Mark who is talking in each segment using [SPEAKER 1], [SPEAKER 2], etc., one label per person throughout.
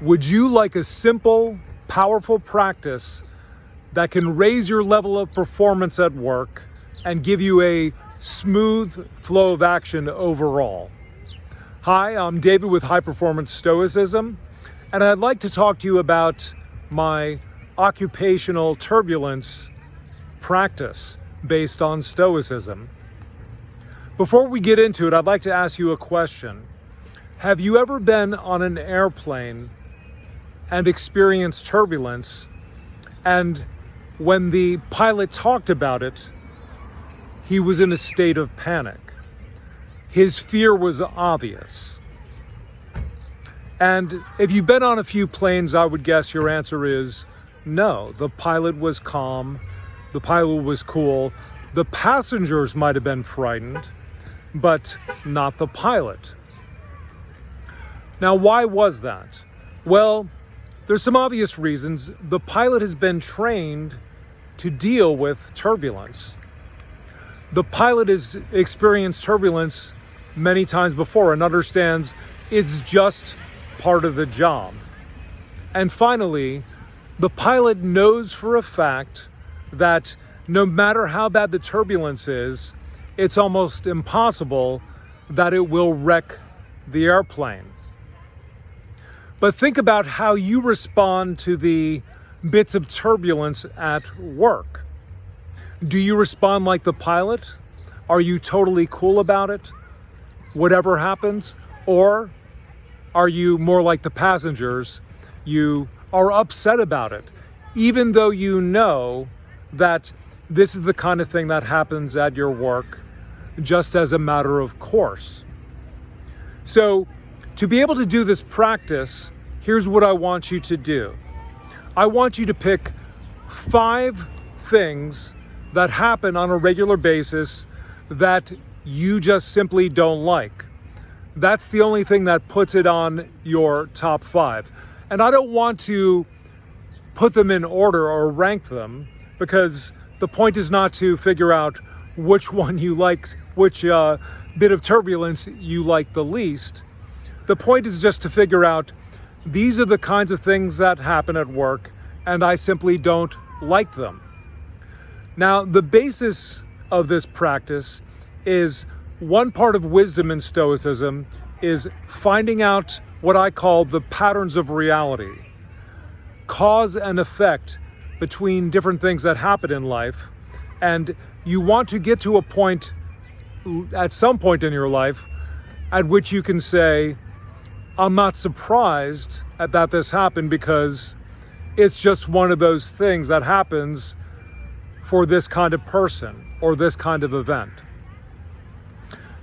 [SPEAKER 1] Would you like a simple, powerful practice that can raise your level of performance at work and give you a smooth flow of action overall? Hi, I'm David with High Performance Stoicism, and I'd like to talk to you about my occupational turbulence practice based on Stoicism. Before we get into it, I'd like to ask you a question. Have you ever been on an airplane and experienced turbulence, and when the pilot talked about it, he was in a state of panic? His fear was obvious. And if you've been on a few planes, I would guess your answer is no. The pilot was calm. The pilot was cool. The passengers might have been frightened, but not the pilot. Now, why was that? Well, there's some obvious reasons. The pilot has been trained to deal with turbulence. The pilot has experienced turbulence many times before and understands it's just part of the job. And finally, the pilot knows for a fact that no matter how bad the turbulence is, it's almost impossible that it will wreck the airplane. But think about how you respond to the bits of turbulence at work. Do you respond like the pilot? Are you totally cool about it, whatever happens? Or are you more like the passengers? You are upset about it, even though you know that this is the kind of thing that happens at your work just as a matter of course. So to be able to do this practice, here's what I want you to do. I want you to pick 5 things that happen on a regular basis that you just simply don't like. That's the only thing that puts it on your top 5. And I don't want to put them in order or rank them, because the point is not to figure out which one you like, which bit of turbulence you like the least. The point is just to figure out these are the kinds of things that happen at work, and I simply don't like them. Now, the basis of this practice is one part of wisdom in Stoicism is finding out what I call the patterns of reality, cause and effect between different things that happen in life. And you want to get to a point at some point in your life at which you can say, I'm not surprised that this happened because it's just one of those things that happens for this kind of person or this kind of event.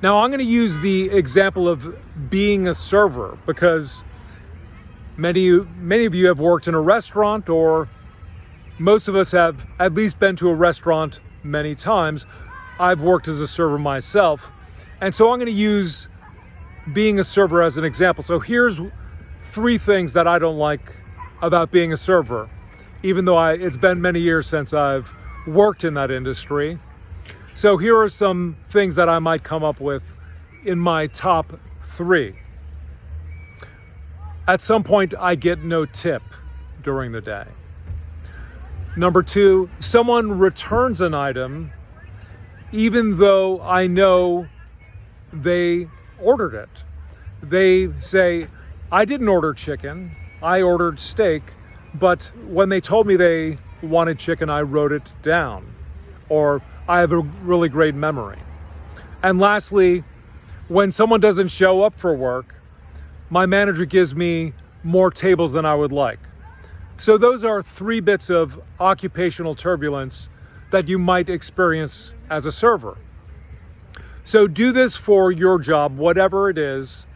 [SPEAKER 1] Now, I'm going to use the example of being a server because many of you have worked in a restaurant, or most of us have at least been to a restaurant many times. I've worked as a server myself. And so I'm going to use being a server as an example. So here's 3 things that I don't like about being a server, even though it's been many years since I've worked in that industry. So here are some things that I might come up with in my top 3. At some point, I get no tip during the day. Number 2, someone returns an item even though I know they ordered it. They say, I didn't order chicken, I ordered steak, but when they told me they wanted chicken, I wrote it down. Or I have a really great memory. And lastly, when someone doesn't show up for work, my manager gives me more tables than I would like. So those are 3 bits of occupational turbulence that you might experience as a server. So do this for your job, whatever it is.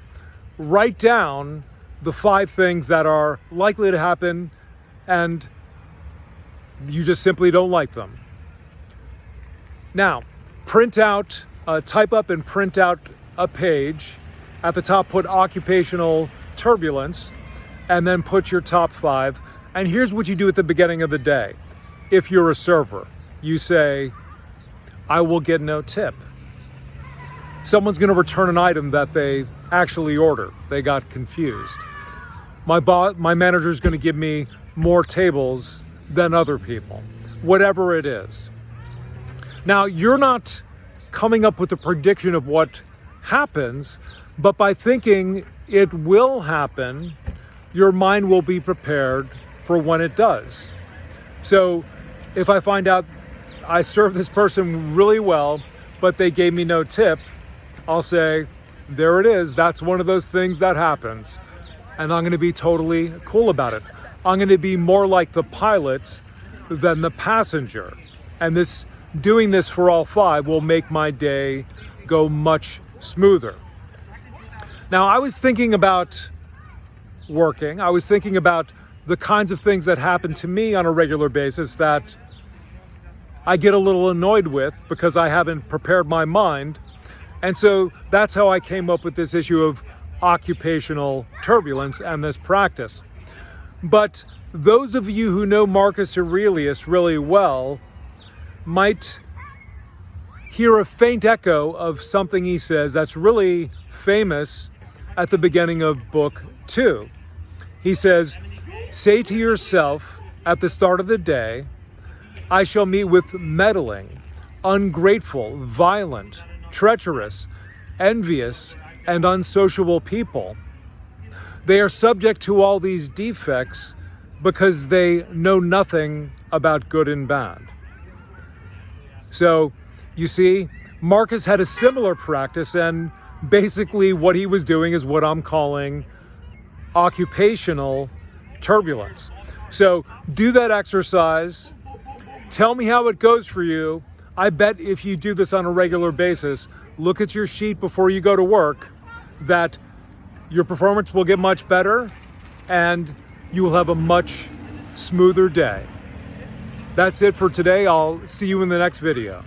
[SPEAKER 1] Write down the 5 things that are likely to happen and you just simply don't like them. Now, type up and print out a page. At the top, put occupational turbulence, and then put your top 5. And here's what you do at the beginning of the day. If you're a server, you say, I will get no tip. Someone's going to return an item that they actually ordered. They got confused. my manager is going to give me more tables than other people, whatever it is. Now, you're not coming up with a prediction of what happens, but by thinking it will happen, your mind will be prepared for when it does. So if I find out I served this person really well, but they gave me no tip, I'll say, there it is. That's one of those things that happens. And I'm going to be totally cool about it. I'm going to be more like the pilot than the passenger. And doing this for all five will make my day go much smoother. Now, I was thinking about working. I was thinking about the kinds of things that happen to me on a regular basis that I get a little annoyed with because I haven't prepared my mind. And so that's how I came up with this issue of occupational turbulence and this practice. But those of you who know Marcus Aurelius really well might hear a faint echo of something he says that's really famous at the beginning of book 2. He says, "Say to yourself at the start of the day, I shall meet with meddling, ungrateful, violent, treacherous, envious, and unsociable people. They are subject to all these defects because they know nothing about good and bad." So, you see, Marcus had a similar practice, and basically what he was doing is what I'm calling occupational turbulence. So, do that exercise. Tell me how it goes for you. I bet if you do this on a regular basis, look at your sheet before you go to work, that your performance will get much better and you will have a much smoother day. That's it for today. I'll see you in the next video.